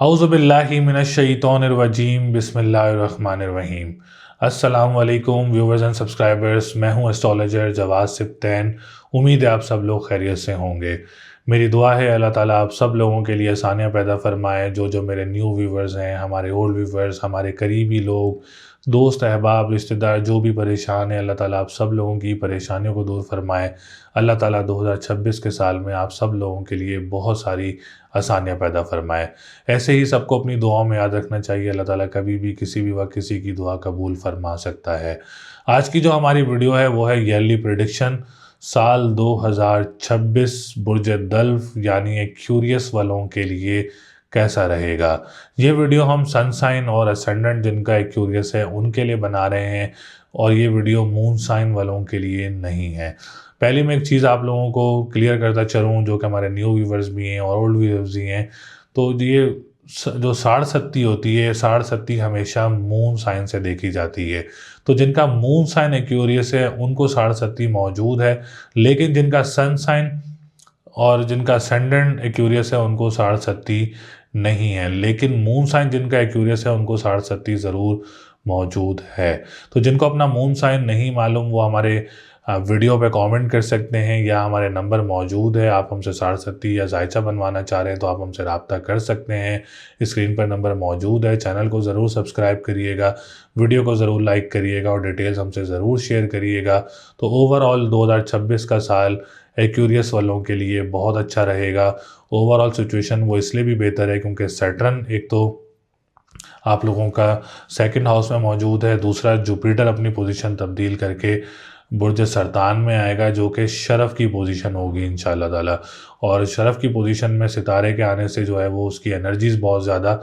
औज़ुबिल्लाहि मिनश्शैतानिर्रजीम बिस्मिल्लाहिर्रहमानिर्रहीम। अस्सलाम वालेकुम व्यूवर्स एंड सब्सक्राइबर्स, मैं हूं एस्ट्रोलॉजर जवाद सिब्तैन। उम्मीद है आप सब लोग खैरियत से होंगे। मेरी दुआ है अल्लाह ताला आप सब लोगों के लिए आसानियाँ पैदा फरमाए। जो मेरे न्यू व्यूवर्स हैं, हमारे ओल्ड व्यूवर्स, हमारे करीबी लोग, दोस्त अहबाब रिश्तेदार जो भी परेशान हैं, अल्लाह ताला आप सब लोगों की परेशानियों को दूर फरमाए। अल्लाह ताला 2026 के साल में आप सब लोगों के लिए बहुत सारी आसानियाँ पैदा फरमाए। ऐसे ही सबको अपनी दुआओं में याद रखना चाहिए। अल्लाह ताला कभी भी किसी भी वक्त किसी की दुआ कबूल फरमा सकता है। आज की जो हमारी वीडियो है वो है ईयरली प्रेडिक्शन साल 2026 बुर्ज दल्फ यानी एक्यूरियस वालों के लिए कैसा रहेगा। ये वीडियो हम सन साइन और असेंडेंट जिनका एक्यूरियस है उनके लिए बना रहे हैं और ये वीडियो मून साइन वालों के लिए नहीं है। पहले मैं एक चीज़ आप लोगों को क्लियर करता चलूँ, जो कि हमारे न्यू व्यूवर्स भी हैं और ओल्ड व्यूवर्स भी हैं, तो ये जो साढ़ सत्ती होती है, साढ़ सत्ती हमेशा मून साइन से देखी जाती है। तो जिनका मून साइन एक्यूरियस है उनको साढ़ सत्ती मौजूद है, लेकिन जिनका सन साइन और जिनका असेंडेंट एक्यूरियस है उनको साढ़ सत्ती नहीं है। लेकिन मून साइन जिनका एक्यूरियस है उनको साढ़ सत्ती ज़रूर मौजूद है। तो जिनको अपना मून साइन नहीं मालूम वो हमारे वीडियो पे कमेंट कर सकते हैं या हमारे नंबर मौजूद है। आप हमसे साढ़ सत्ती या जायचा बनवाना चाह रहे हैं तो आप हमसे रब्ता कर सकते हैं। स्क्रीन पर नंबर मौजूद है। चैनल को ज़रूर सब्सक्राइब करिएगा, वीडियो को ज़रूर लाइक करिएगा और डिटेल्स हमसे ज़रूर शेयर करिएगा। तो ओवरऑल 2026 का साल एक्यूरियस वालों के लिए बहुत अच्छा रहेगा। ओवरऑल सिचुएशन वो इसलिए भी बेहतर है क्योंकि सैटर्न एक तो आप लोगों का सेकंड हाउस में मौजूद है, दूसरा जुपिटर अपनी पोजीशन तब्दील करके बुर्ज सरतान में आएगा जो कि शरफ़ की पोजीशन होगी इंशाल्लाह ताला। और शरफ़ की पोजीशन में सितारे के आने से जो है वो उसकी एनर्जीज़ बहुत ज़्यादा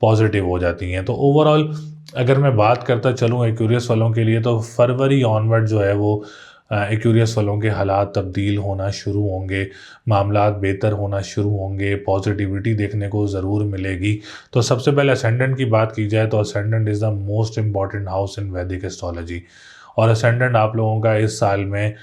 पॉजिटिव हो जाती हैं। तो ओवरऑल अगर मैं बात करता चलूँ एक्यूरियस वालों के लिए, तो फरवरी ऑनवर्ड जो है वो एक्यूरियस वालों के हालात तब्दील होना शुरू होंगे, मामलात बेहतर होना शुरू होंगे, पॉजिटिविटी देखने को ज़रूर मिलेगी। तो सबसे पहले असेंडेंट की बात की जाए तो ascendant is the most important house in वैदिक एस्ट्रोलॉजी। और असेंडेंट आप लोगों का इस साल में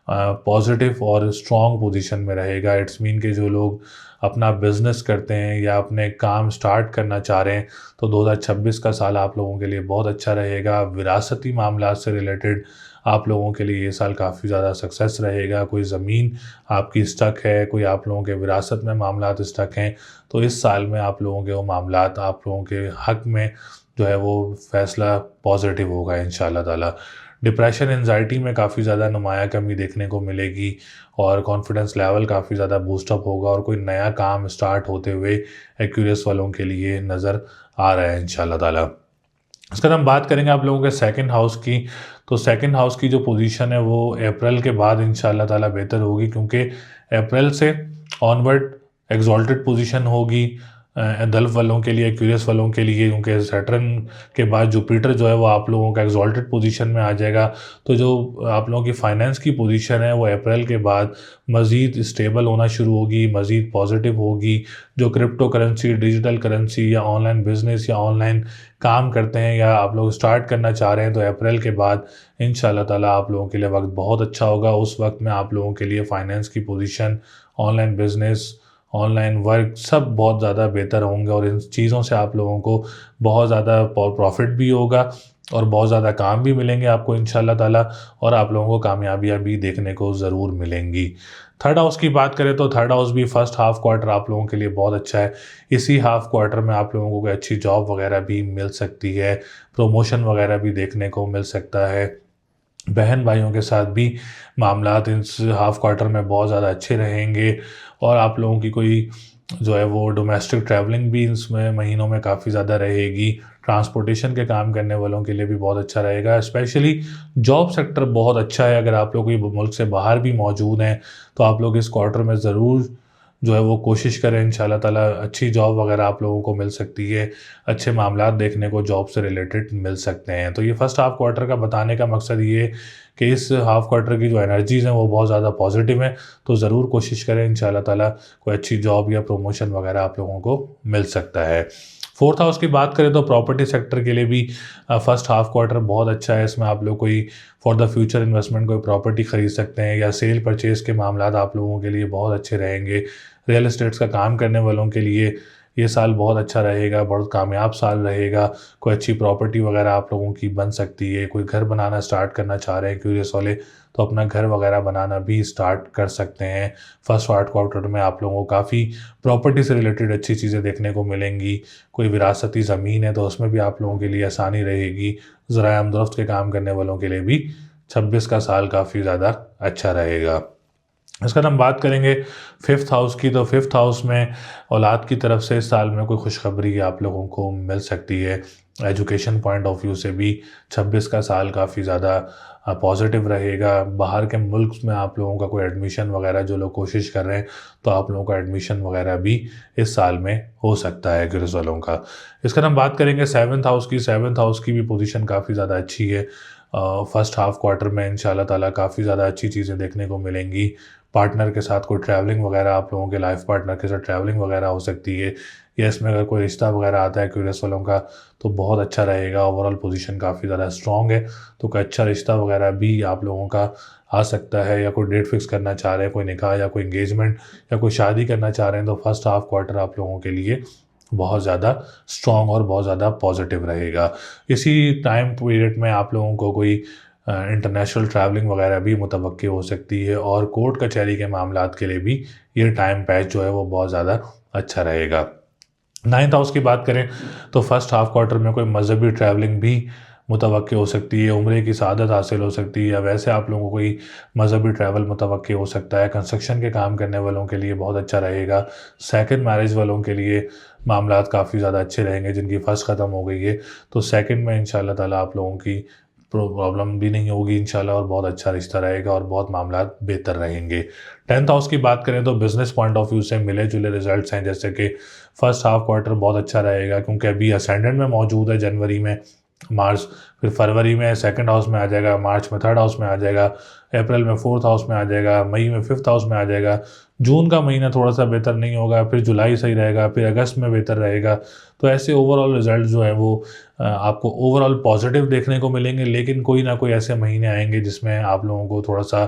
पॉजिटिव और स्ट्रॉन्ग पोजीशन में रहेगा। इट्स मीन कि जो लोग अपना बिज़नेस करते हैं या अपने काम स्टार्ट करना चाह रहे हैं तो 2026 का साल आप लोगों के लिए बहुत अच्छा रहेगा। विरासती मामलात से रिलेटेड आप लोगों के लिए ये साल काफ़ी ज़्यादा सक्सेस रहेगा। कोई ज़मीन आपकी स्टक है, कोई आप लोगों के विरासत में मामलात स्टक हैं, तो इस साल में आप लोगों के वो मामलात आप लोगों के हक़ में जो है वो फ़ैसला पॉजिटिव होगा इंशाल्लाह ताला। डिप्रेशन एंजाइटी में काफ़ी ज़्यादा नुमाया कमी देखने को मिलेगी और कॉन्फिडेंस लेवल काफ़ी ज़्यादा बूस्टअप होगा और कोई नया काम स्टार्ट होते हुए एक्यूरियस वालों के लिए नज़र आ रहा है इंशाल्लाह ताला। इसके बाद हम बात करेंगे आप लोगों के सेकंड हाउस की। तो सेकंड हाउस की जो पोजीशन है वो अप्रैल के बाद इंशाल्लाह ताला बेहतर होगी, क्योंकि अप्रैल से ऑनवर्ड एग्जॉल्टेड पोजीशन होगी दल्फ वालों के लिए, एक्यूरियस वालों के लिए, क्योंकि सैटर्न के बाद जुपिटर जो है वो आप लोगों का एग्जॉल्टेड पोजीशन में आ जाएगा। तो जो आप लोगों की फाइनेंस की पोजीशन है वो अप्रैल के बाद मज़ीद स्टेबल होना शुरू होगी, मज़ीद पॉजिटिव होगी। जो क्रिप्टो करेंसी, डिजिटल करेंसी या ऑनलाइन बिजनेस या ऑनलाइन काम करते हैं या आप लोग स्टार्ट करना चाह रहे हैं तो अप्रैल के बाद इंशाल्लाह ताला आप लोगों के लिए वक्त बहुत अच्छा होगा। उस वक्त में आप लोगों के लिए फ़ाइनेंस की position, online business, online work सब बहुत ज़्यादा बेहतर होंगे और इन चीज़ों से आप लोगों को बहुत ज़्यादा प्रॉफिट भी होगा और बहुत ज़्यादा काम भी मिलेंगे आपको इंशाल्लाह ताला, और आप लोगों को कामयाबियाँ भी देखने को ज़रूर मिलेंगी। थर्ड हाउस की बात करें तो थर्ड हाउस भी फर्स्ट हाफ क्वार्टर आप लोगों के लिए बहुत अच्छा है। इसी हाफ क्वार्टर में आप लोगों को कोई अच्छी जॉब वगैरह भी मिल सकती है, प्रमोशन वगैरह भी देखने को मिल सकता है। बहन भाइयों के साथ भी मामलात इस हाफ क्वार्टर में बहुत ज़्यादा अच्छे रहेंगे और आप लोगों की कोई जो है वो डोमेस्टिक ट्रैवलिंग भी इसमें महीनों में काफ़ी ज़्यादा रहेगी। ट्रांसपोर्टेशन के काम करने वालों के लिए भी बहुत अच्छा रहेगा। स्पेशली जॉब सेक्टर बहुत अच्छा है। अगर आप लोग कोई मुल्क से बाहर भी मौजूद हैं तो आप लोग इस क्वार्टर में ज़रूर जो है वो कोशिश करें, इंशाल्लाह ताला अच्छी जॉब वगैरह आप लोगों को मिल सकती है, अच्छे मामलात देखने को जॉब से रिलेटेड मिल सकते हैं। तो ये फर्स्ट हाफ क्वार्टर का बताने का मकसद ये है कि इस हाफ क्वार्टर की जो एनर्जीज़ हैं वो बहुत ज़्यादा पॉजिटिव हैं। तो ज़रूर कोशिश करें, इंशाल्लाह ताला कोई अच्छी जॉब या प्रमोशन वगैरह आप लोगों को मिल सकता है। फोर्थ हाउस की बात करें तो प्रॉपर्टी सेक्टर के लिए भी फर्स्ट हाफ क्वार्टर बहुत अच्छा है। इसमें आप लोग कोई फॉर द फ्यूचर इन्वेस्टमेंट कोई प्रॉपर्टी ख़रीद सकते हैं या सेल परचेज़ के मामलात आप लोगों के लिए बहुत अच्छे रहेंगे। रियल एस्टेट्स का काम करने वालों के लिए ये साल बहुत अच्छा रहेगा, बहुत कामयाब साल रहेगा। कोई अच्छी प्रॉपर्टी वगैरह आप लोगों की बन सकती है। कोई घर बनाना स्टार्ट करना चाह रहे हैं क्यूरियस वाले, तो अपना घर वगैरह बनाना भी स्टार्ट कर सकते हैं। फर्स्ट क्वार्टर में आप लोगों को काफ़ी प्रॉपर्टी से रिलेटेड अच्छी चीज़ें देखने को मिलेंगी। कोई विरासती ज़मीन है तो उसमें भी आप लोगों के लिए आसानी रहेगी। ज़राए आमदोरफ़्त के काम करने वालों के लिए भी 26 का साल काफ़ी ज़्यादा अच्छा रहेगा। इसके बाद हम बात करेंगे फिफ्थ हाउस की, तो फिफ्थ हाउस में औलाद की तरफ से इस साल में कोई खुशखबरी आप लोगों को मिल सकती है। एजुकेशन पॉइंट ऑफ व्यू से भी 26 का साल काफ़ी ज़्यादा पॉजिटिव रहेगा। बाहर के मुल्क में आप लोगों का कोई एडमिशन वगैरह जो लोग कोशिश कर रहे हैं, तो आप लोगों का एडमिशन वगैरह भी इस साल में हो सकता है क्यूरियस वालों का। इसके बाद हम बात करेंगे सेवन्थ हाउस की। सेवन्थ हाउस की भी पोजीशन काफ़ी ज़्यादा अच्छी है। फर्स्ट हाफ क्वार्टर में इंशाल्लाह ताला काफ़ी ज़्यादा अच्छी चीज़ें देखने को मिलेंगी। पार्टनर के साथ कोई ट्रैवलिंग वगैरह, आप लोगों के लाइफ पार्टनर के साथ ट्रैवलिंग वगैरह हो सकती है, या इसमें अगर कोई रिश्ता वगैरह आता है क्यूरियस वालों का, तो बहुत अच्छा रहेगा। ओवरऑल पोजीशन काफ़ी ज़्यादा स्ट्रॉन्ग है, तो कोई अच्छा रिश्ता वगैरह भी आप लोगों का आ सकता है। या कोई डेट फिक्स करना चाह रहे हैं, कोई निकाह या कोई इंगेजमेंट या कोई शादी करना चाह रहे हैं, तो फर्स्ट हाफ क्वार्टर आप लोगों के लिए बहुत ज़्यादा स्ट्रॉन्ग और बहुत ज़्यादा पॉजिटिव रहेगा। इसी टाइम पीरियड में आप लोगों को कोई इंटरनेशनल ट्रैवलिंग वगैरह भी मुतवक्की हो सकती है, और कोर्ट कचहरी के मामलात के लिए भी ये टाइम पैच जो है वो बहुत ज़्यादा अच्छा रहेगा। नाइन्थ हाउस की बात करें तो फर्स्ट हाफ क्वार्टर में कोई मज़हबी ट्रैवलिंग भी मुतवक्की हो सकती है। उम्रे की सआदत हासिल हो सकती है, या वैसे आप लोगों को कोई मज़हबी ट्रैवल मुतवक्की हो सकता है। कंस्ट्रक्शन के काम करने वालों के लिए बहुत अच्छा रहेगा। सेकंड मैरिज वालों के लिए मामलात काफ़ी ज़्यादा अच्छे रहेंगे। जिनकी फ़र्स्ट ख़त्म हो गई है, तो सेकंड में इंशाल्लाह ताला आप लोगों की प्रॉब्लम भी नहीं होगी इंशाल्लाह, और बहुत अच्छा रिश्ता रहेगा और बहुत मामलात बेहतर रहेंगे। टेंथ हाउस की बात करें तो बिज़नेस पॉइंट ऑफ व्यू से मिले जुले रिजल्ट्स हैं। जैसे कि फर्स्ट हाफ क्वार्टर बहुत अच्छा रहेगा, क्योंकि अभी असेंडेंट में मौजूद है। जनवरी में मार्च, फिर फरवरी में सेकंड हाउस में आ जाएगा, मार्च में थर्ड हाउस में आ जाएगा, अप्रैल में फोर्थ हाउस में आ जाएगा, मई में फिफ्थ हाउस में आ जाएगा। जून का महीना थोड़ा सा बेहतर नहीं होगा, फिर जुलाई सही रहेगा, फिर अगस्त में बेहतर रहेगा। तो ऐसे ओवरऑल रिजल्ट जो है वो आपको ओवरऑल पॉजिटिव देखने को मिलेंगे। लेकिन कोई ना कोई ऐसे महीने आएंगे जिसमें आप लोगों को थोड़ा सा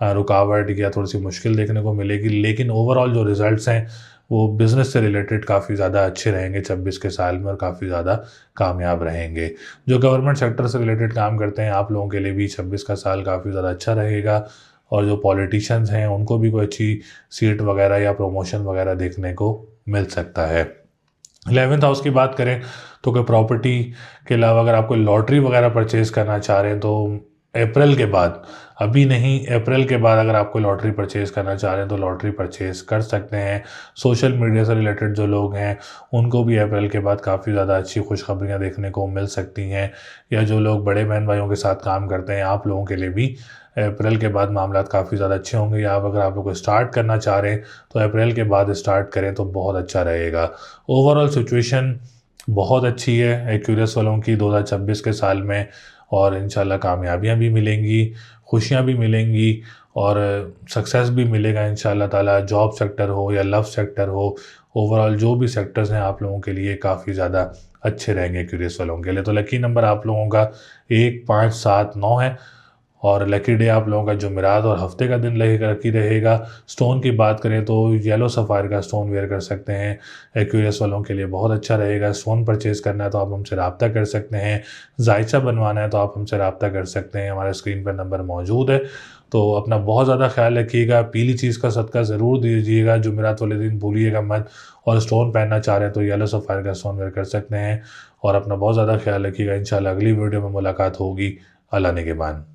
रुकावट या थोड़ी सी मुश्किल देखने को मिलेगी। लेकिन ओवरऑल जो रिज़ल्ट्स हैं वो बिज़नेस से रिलेटेड काफ़ी ज़्यादा अच्छे रहेंगे 26 के साल में, और काफ़ी ज़्यादा कामयाब रहेंगे। जो गवर्नमेंट सेक्टर से रिलेटेड काम करते हैं, आप लोगों के लिए भी 26 का साल काफ़ी ज़्यादा अच्छा रहेगा। और जो पॉलिटिशियंस हैं उनको भी कोई अच्छी सीट वगैरह या प्रमोशन वगैरह देखने को मिल सकता है। 11th हाउस की बात करें तो कोई प्रॉपर्टी के अलावा अगर आप कोई लॉटरी वगैरह परचेज़ करना चाह रहे हैं, तो अप्रैल के बाद, अभी नहीं, अप्रैल के बाद अगर आप कोई लॉटरी परचेज़ करना चाह रहे हैं तो लॉटरी परचेज़ कर सकते हैं। सोशल मीडिया से रिलेटेड जो लोग हैं उनको भी अप्रैल के बाद काफ़ी ज़्यादा अच्छी खुशखबरियाँ देखने को मिल सकती हैं। या जो लोग बड़े बहन भाइयों के साथ काम करते हैं, आप लोगों के लिए भी अप्रैल के बाद मामलात काफ़ी ज़्यादा अच्छे होंगे। या अगर आप लोग स्टार्ट करना चाह रहे हैं तो अप्रैल के बाद स्टार्ट करें तो बहुत अच्छा रहेगा। ओवरऑल सिचुएशन बहुत अच्छी है एक्यूरियस वालों की 2026 के साल में, और इंशाल्लाह कामयाबियाँ भी मिलेंगी, खुशियाँ भी मिलेंगी, और सक्सेस भी मिलेगा इंशाल्लाह ताला। जॉब सेक्टर हो या लव सेक्टर हो, ओवरऑल जो भी सेक्टर्स हैं आप लोगों के लिए काफ़ी ज़्यादा अच्छे रहेंगे एक्यूरियस वालों के लिए। तो लकी नंबर आप लोगों का 1, 5, 7, 9 है, और लकी डे आप लोगों का जुमेरात और हफ्ते का दिन लकी रहेगा। स्टोन की बात करें तो येलो सफ़ायर का स्टोन वेयर कर सकते हैं, एक्यूरियस वालों के लिए बहुत अच्छा रहेगा। स्टोन परचेज़ करना है तो आप हमसे रब्ता कर सकते हैं। जायचा बनवाना है तो आप हमसे रब्ता कर सकते हैं, हमारे स्क्रीन पर नंबर मौजूद है। तो अपना बहुत ज़्यादा ख्याल रखिएगा। पीली चीज़ का सदका ज़रूर दीजिएगा, जुमेरात वाले दिन भूलिएगा मत। और स्टोन पहनना चाह रहे हैं तो येलो सफ़ायर का स्टोन वेयर कर सकते हैं। और अपना बहुत ज़्यादा ख्याल रखिएगा। इंशाल्लाह अगली वीडियो में मुलाकात होगी। अल्लाह ने के बाद।